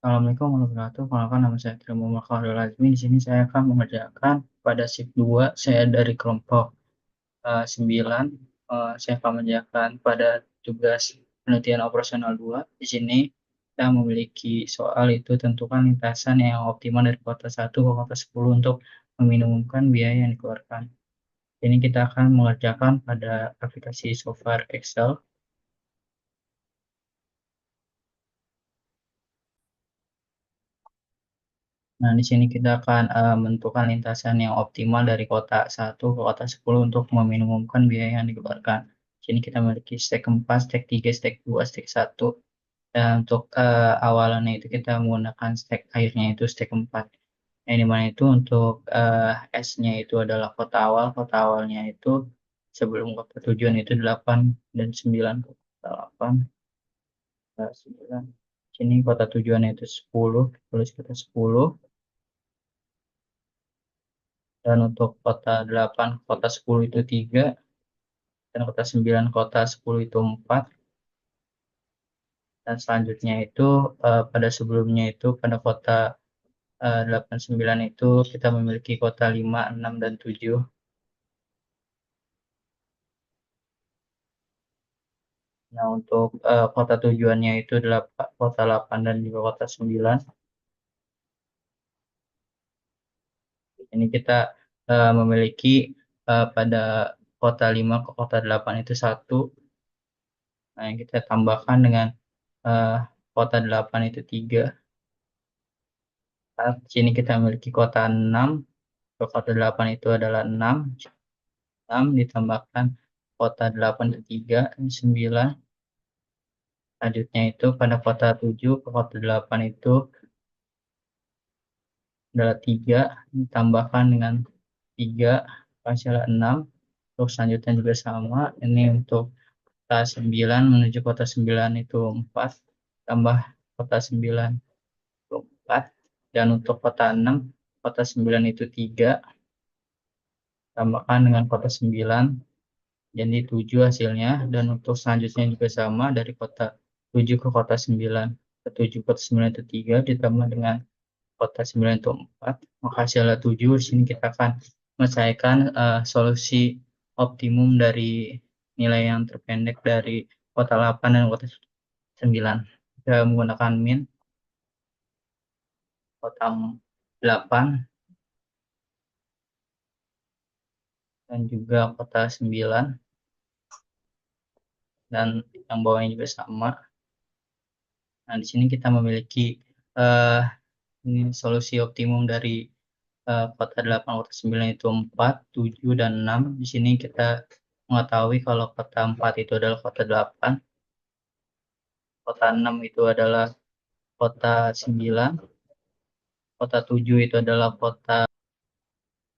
Assalamualaikum warahmatullahi wabarakatuh. Perkenalkan, nama saya Khairul Muhammad Khairul Azmi. Di sini saya akan mengerjakan pada shift 2. Saya dari kelompok 9. Saya akan mengerjakan pada tugas penelitian operasional 2. Di sini kita memiliki soal itu tentukan lintasan yang optimal dari kota 1 ke kota 10 untuk meminimumkan biaya yang dikeluarkan. Ini kita akan mengerjakan pada aplikasi software Excel. Nah, di sini kita akan menentukan lintasan yang optimal dari kota 1 ke kota 10 untuk meminimumkan biaya yang dikeluarkan. Di sini kita memiliki stek 4, stek 3, stek 2, stek 1. Dan untuk awalannya itu kita menggunakan stek akhirnya itu stek 4. Yang dimana itu untuk S-nya itu adalah kota awal. Kota awalnya itu sebelum kota tujuan itu 8 dan 9. Kota 8, kota 9. Sini kota tujuannya itu 10, tulis kota 10. Dan untuk kota 8, kota 10 itu 3, dan kota 9, kota 10 itu 4. Dan selanjutnya itu pada sebelumnya itu pada kota 8, 9 itu kita memiliki kota 5, 6, dan 7. Nah, untuk kota tujuannya itu kota 8 dan juga kota 9. Ini kita memiliki pada kota 5 ke kota 8 itu 1. Nah, yang kita tambahkan dengan uh, kota 8 itu 3. Di sini kita memiliki kota 6 ke kota 8 itu adalah 6. 6 ditambahkan kota 8 itu 3, 9. Selanjutnya itu pada kota 7 ke kota 8 itu adalah 3. Ditambahkan dengan 3, hasilnya 6. Terus selanjutnya juga sama. Ini untuk kota 9 menuju kota 9 itu 4. Tambah kota 9 itu 4. Dan untuk kota 6, kota 9 itu 3. Tambahkan dengan kota 9. Jadi 7 hasilnya. Dan untuk selanjutnya juga sama, dari kota 7 ke kota 9. Ke 7 kota 9 itu 3 ditambah dengan kota 9 itu 4. Maka hasilnya 7. Di sini kita akan menyelesaikan solusi optimum dari nilai yang terpendek dari kota 8 dan kota 9. Kita menggunakan min kota 8 dan juga kota 9. Dan yang bawahnya juga sama. Nah, di sini kita memiliki uh, ini solusi optimum dari kota 8, kota 9 itu 4, 7, dan 6. Di sini kita mengetahui kalau kota 4 itu adalah kota 8, kota 6 itu adalah kota 9, kota 7 itu adalah kota.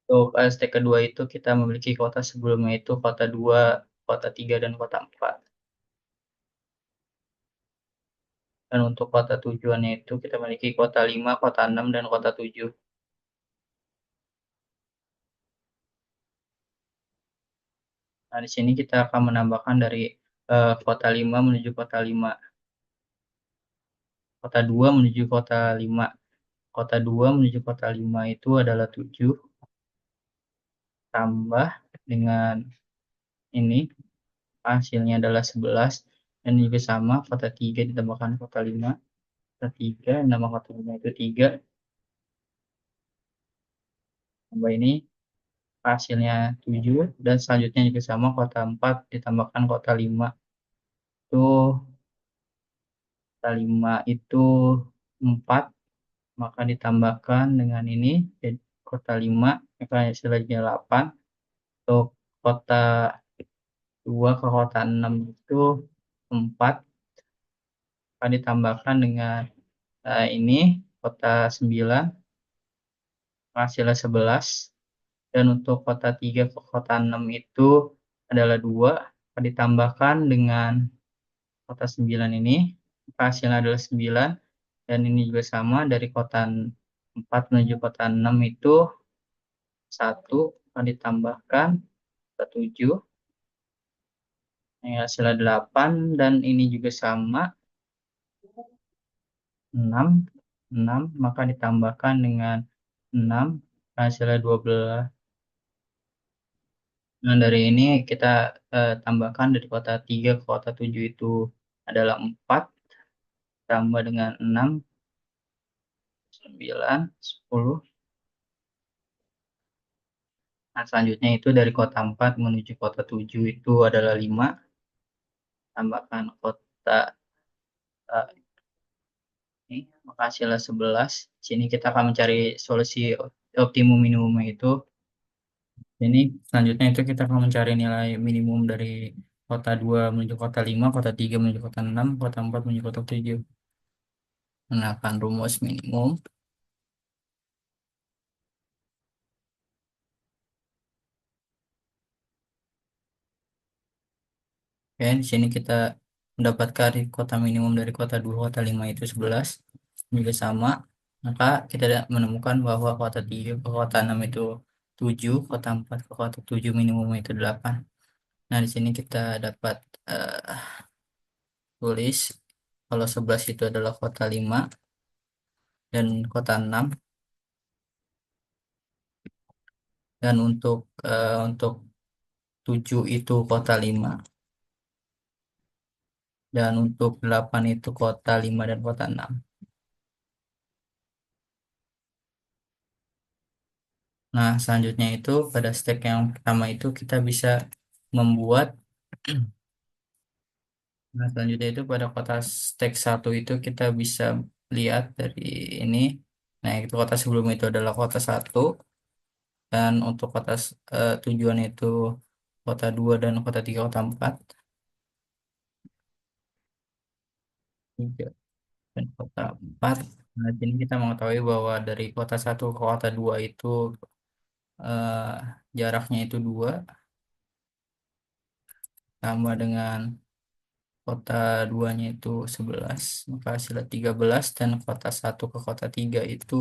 Untuk step kedua itu kita memiliki kota sebelumnya itu kota 2, kota 3, dan kota 4. Dan untuk kota tujuannya itu kita memiliki kota 5, kota 6, dan kota 7. Nah, di sini kita akan menambahkan dari kota 5 menuju kota 5. Kota 2 menuju kota 5. Kota 2 menuju kota 5 itu adalah 7. Tambah dengan ini, hasilnya adalah 11. Dan juga sama, kota 3 ditambahkan kota 5. Kota 3, nama kota 5 itu 3. Tambah ini, hasilnya 7. Dan selanjutnya juga sama, kota 4 ditambahkan kota 5. Itu kota 5 itu 4. Maka ditambahkan dengan ini, jadi kota 5, maka hasilnya 8. Untuk kota 2 ke kota 6 itu 4. Maka ditambahkan dengan ini, kota 9, hasilnya 11. Dan untuk kota 3 ke kota 6 itu adalah 2. Maka ditambahkan dengan kota 9 ini, maka hasilnya adalah 9. Dan ini juga sama, dari kota 4 menuju kota 6 itu 1. Maka ditambahkan kota 7. Ini hasilnya 8. Dan ini juga sama, 6. 6, maka ditambahkan dengan 6, hasilnya 12. Nah, dari ini kita tambahkan dari kota 3 ke kota 7 itu adalah 4, tambah dengan 6, 9, 10. Nah, selanjutnya itu dari kota 4 menuju kota 7 itu adalah 5, tambahkan kota ini, maka hasilnya 11. Sini kita akan mencari solusi optimum minimumnya itu. Ini selanjutnya itu kita akan mencari nilai minimum dari kota 2 menuju kota 5, kota 3 menuju kota 6, kota 4 menuju kota 7. Gunakan rumus minimum. Ya, di sini kita mendapatkan kota minimum dari kota 2, kota 5 itu 11. Juga sama. Maka kita menemukan bahwa kota 3 ke kota 6 itu 7, kota 4 ke kota 7 minimum itu 8. Nah, di sini kita dapat tulis kalau 11 itu adalah kota 5 dan kota 6, dan untuk 7 itu kota 5 dan untuk 8 itu kota 5 dan kota 6. Nah, selanjutnya itu pada step yang pertama itu kita bisa membuat. Nah, selanjutnya itu pada kota step 1 itu kita bisa lihat dari ini. Nah, itu kota sebelum itu adalah kota 1, dan untuk kota tujuan itu kota 2 dan kota 3, kota 4, 3 dan kota 4. Nah, jadi kita mengetahui bahwa dari kota 1 ke kota 2 itu eh, jaraknya itu 2, tambah dengan kota 2-nya itu 11, maka hasilnya 13, dan kota 1 ke kota 3 itu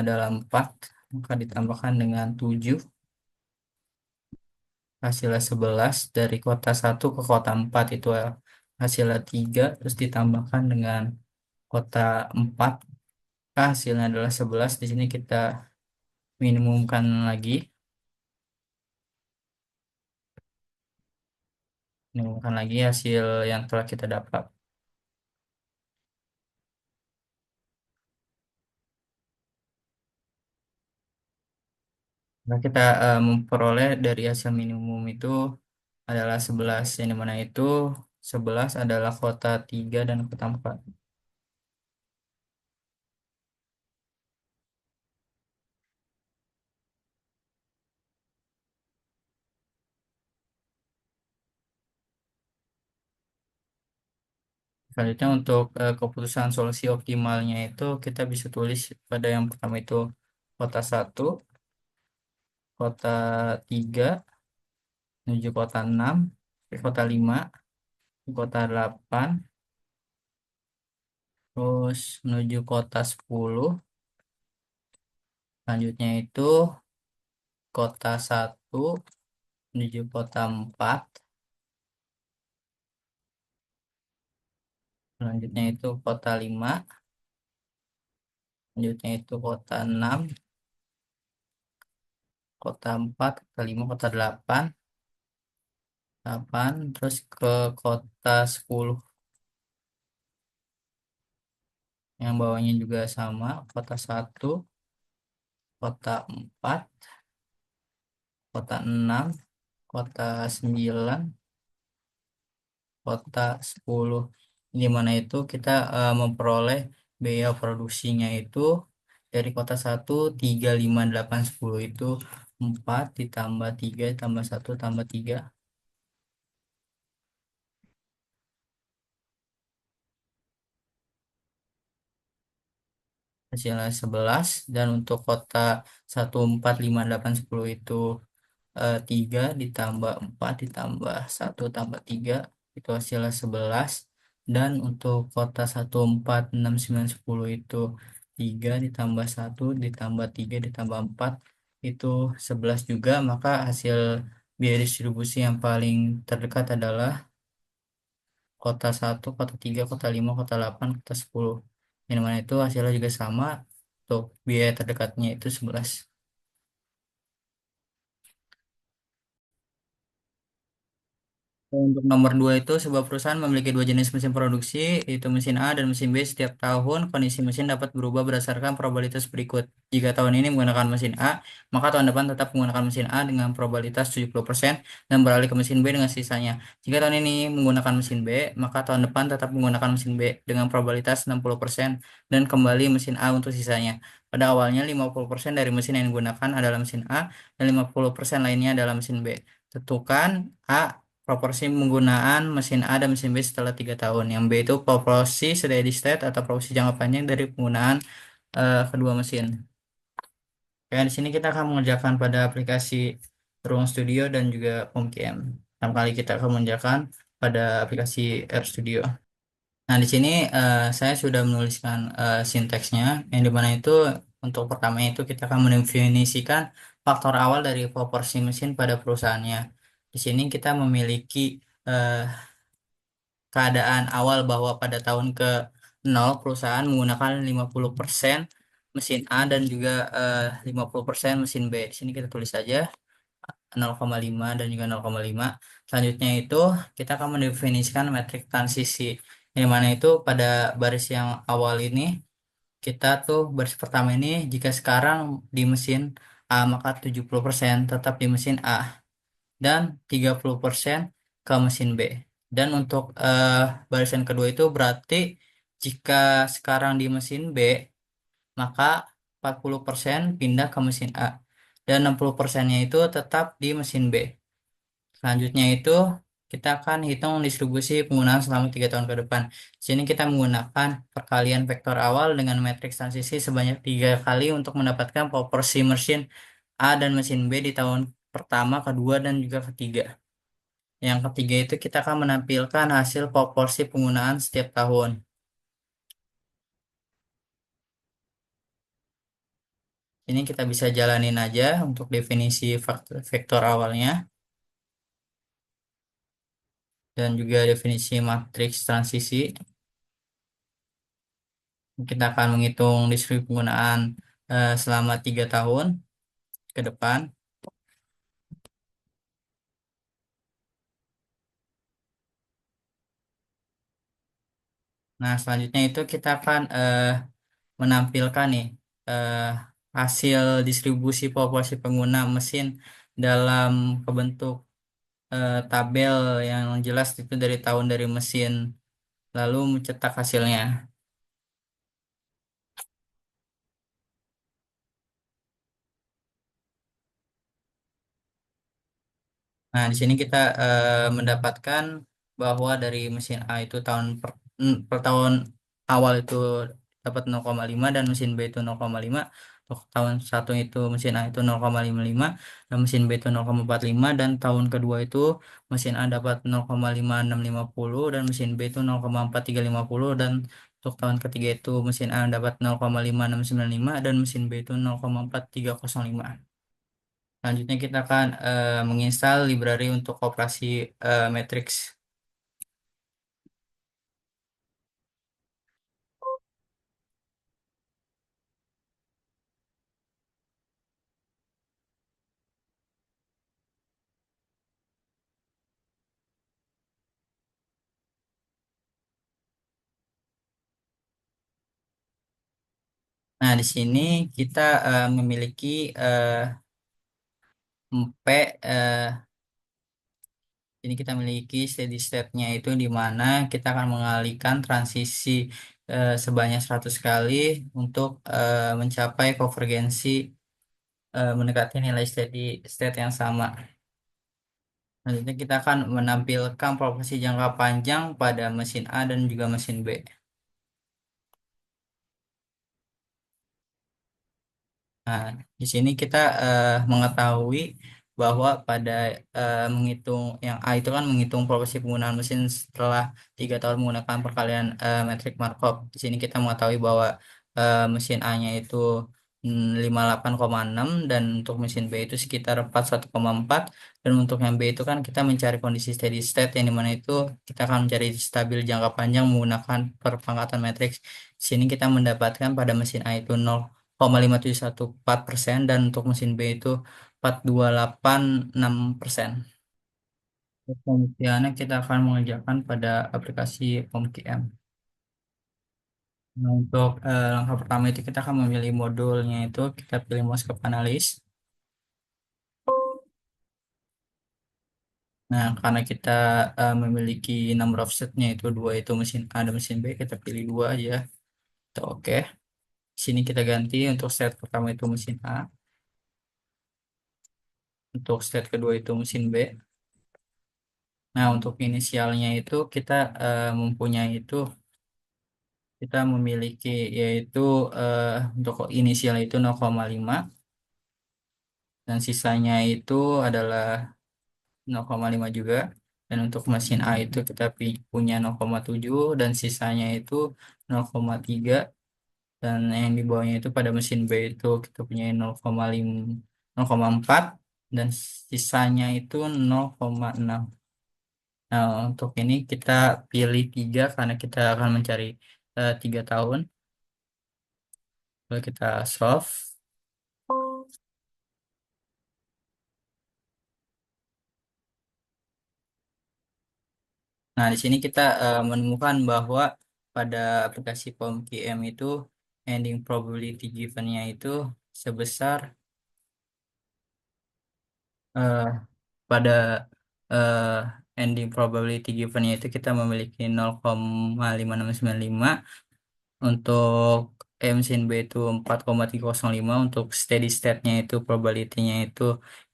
adalah 4, maka ditambahkan dengan 7, hasilnya 11, dari kota 1 ke kota 4 itu hasilnya 3, terus ditambahkan dengan kota 4, hasilnya adalah 11. Di sini kita minimumkan lagi, hasil yang telah kita dapat. Nah, kita memperoleh dari hasil minimum itu adalah 11, yang dimana itu 11 adalah kota 3 dan kota 4. Selanjutnya untuk keputusan solusi optimalnya itu kita bisa tulis pada yang pertama itu kota 1, kota 3 menuju kota 6, ke kota 5, ke kota 8, terus menuju kota 10. Selanjutnya itu kota 1 menuju kota 4. Selanjutnya itu kota 5. Selanjutnya itu kota 6, kota 4, kota 5, kota 8, 8, terus ke kota 10 yang bawahnya juga sama, kota 1, kota 4, kota 6, kota 9, kota 10. Di mana itu kita memperoleh biaya produksinya itu dari kota 1, 3, 5, 8, 10 itu 4 ditambah 3 tambah 1 tambah 3, hasilnya 11. Dan untuk kota 1, 4, 5, 8, 10 itu 3 ditambah 4 ditambah 1 tambah 3 itu hasilnya 11. Dan untuk kota 1, 4, 6, 9, 10 itu 3 ditambah 1 ditambah 3 ditambah 4 itu 11 juga. Maka hasil biaya distribusi yang paling terdekat adalah kota 1, kota 3, kota 5, kota 8, kota 10. Yang mana itu hasilnya juga sama. Untuk biaya terdekatnya itu 11. Untuk nomor dua itu sebuah perusahaan memiliki dua jenis mesin produksi, yaitu mesin A dan mesin B. Setiap tahun kondisi mesin dapat berubah berdasarkan probabilitas berikut. Jika tahun ini menggunakan mesin A, maka tahun depan tetap menggunakan mesin A dengan probabilitas 70% dan beralih ke mesin B dengan sisanya. Jika tahun ini menggunakan mesin B, maka tahun depan tetap menggunakan mesin B dengan probabilitas 60% dan kembali mesin A untuk sisanya. Pada awalnya 50% dari mesin yang digunakan adalah mesin A dan 50% lainnya adalah mesin B. Tentukan A proporsi penggunaan mesin A dan mesin B setelah 3 tahun. Yang B itu proporsi steady state atau proporsi jangka panjang dari penggunaan kedua mesin. Kayak di sini kita akan mengerjakan pada aplikasi Ruang Studio dan juga PomCam. Pertama kali kita akan mengerjakan pada aplikasi R Studio. Nah, di sini saya sudah menuliskan sinteksnya, yang dimana itu untuk pertama itu kita akan mendefinisikan faktor awal dari proporsi mesin pada perusahaannya. Di sini kita memiliki eh, keadaan awal bahwa pada tahun ke 0 perusahaan menggunakan 50% mesin A dan juga 50% mesin B. Di sini kita tulis saja 0,5 dan juga 0,5. Selanjutnya itu kita akan mendefinisikan metrik transisi. Yang mana itu pada baris yang awal ini kita tuh baris pertama ini jika sekarang di mesin A maka 70% tetap di mesin A dan 30% ke mesin B. Dan untuk barisan kedua itu berarti jika sekarang di mesin B, maka 40% pindah ke mesin A. Dan 60%-nya itu tetap di mesin B. Selanjutnya itu kita akan hitung distribusi penggunaan selama 3 tahun ke depan. Di sini kita menggunakan perkalian vektor awal dengan matriks transisi sebanyak 3 kali untuk mendapatkan proporsi mesin A dan mesin B di tahun pertama, kedua, dan juga ketiga. Yang ketiga itu kita akan menampilkan hasil proporsi penggunaan setiap tahun. Ini kita bisa jalanin aja untuk definisi vektor awalnya dan juga definisi matriks transisi. Kita akan menghitung distribusi penggunaan selama 3 tahun ke depan. Nah, selanjutnya itu kita akan menampilkan nih eh, hasil distribusi proporsi pengguna mesin dalam bentuk tabel yang jelas itu dari tahun dari mesin lalu mencetak hasilnya. Nah, di sini kita mendapatkan bahwa dari mesin A itu per tahun awal itu dapat 0,5 dan mesin B itu 0,5. Untuk tahun satu itu mesin A itu 0,55 dan mesin B itu 0,45 dan tahun kedua itu mesin A dapat 0,5650 dan mesin B itu 0,4350 dan untuk tahun ketiga itu mesin A dapat 0,5695 dan mesin B itu 0,4305. Selanjutnya kita akan menginstal library untuk operasi matrix. Nah, di sini kita memiliki P, ini kita memiliki steady state-nya itu di mana kita akan mengalihkan transisi sebanyak 100 kali untuk mencapai konvergensi mendekati nilai steady state yang sama. Selanjutnya kita akan menampilkan proporsi jangka panjang pada mesin A dan juga mesin B. Nah, di sini kita mengetahui bahwa pada menghitung yang A itu kan menghitung proporsi penggunaan mesin setelah 3 tahun menggunakan perkalian metrik Markov. Di sini kita mengetahui bahwa mesin A-nya itu 58,6 dan untuk mesin B itu sekitar 41,4 dan untuk yang B itu kan kita mencari kondisi steady state yang dimana itu kita akan mencari stabil jangka panjang menggunakan perpangkatan matriks. Di sini kita mendapatkan pada mesin A itu 0,5714% dan untuk mesin B itu 4286%. Untuk pembuktiannya kita akan mengerjakan pada aplikasi POMQM. Nah, untuk langkah pertama itu kita akan memilih modulnya itu kita pilih Moscow Analyst. Nah, karena kita memiliki number of setnya itu dua itu mesin A dan mesin B, kita pilih dua aja. Kita oke. Sini kita ganti untuk set pertama itu mesin A, untuk set kedua itu mesin B. Nah, untuk inisialnya itu kita mempunyai itu kita memiliki yaitu eh, untuk inisial itu 0,5 dan sisanya itu adalah 0,5 juga. Dan untuk mesin A itu kita punya 0,7 dan sisanya itu 0,3 dan yang di bawahnya itu pada mesin B itu kita punya 0,5 0,4 dan sisanya itu 0,6. Nah, untuk ini kita pilih 3 karena kita akan mencari 3 tahun. Lalu kita solve. Nah, di sini kita menemukan bahwa pada aplikasi POMQM itu ending probability given-nya itu sebesar eh, pada eh, ending probability given itu kita memiliki 0,5695 untuk mesin B itu 4,305 untuk steady state-nya itu probability-nya itu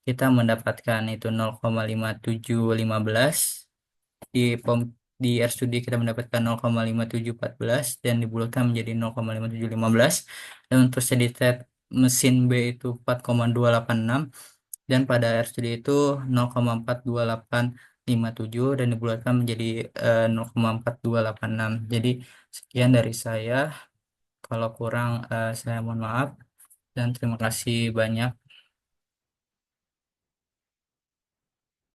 kita mendapatkan itu 0,5715 di pom di RStudio kita mendapatkan 0,5714 dan dibulatkan menjadi 0,5715 dan untuk steady state mesin B itu 4,286 dan pada RStudio itu 0,42857 dan dibulatkan menjadi 0,4286. Jadi sekian dari saya. Kalau kurang saya mohon maaf dan terima kasih banyak.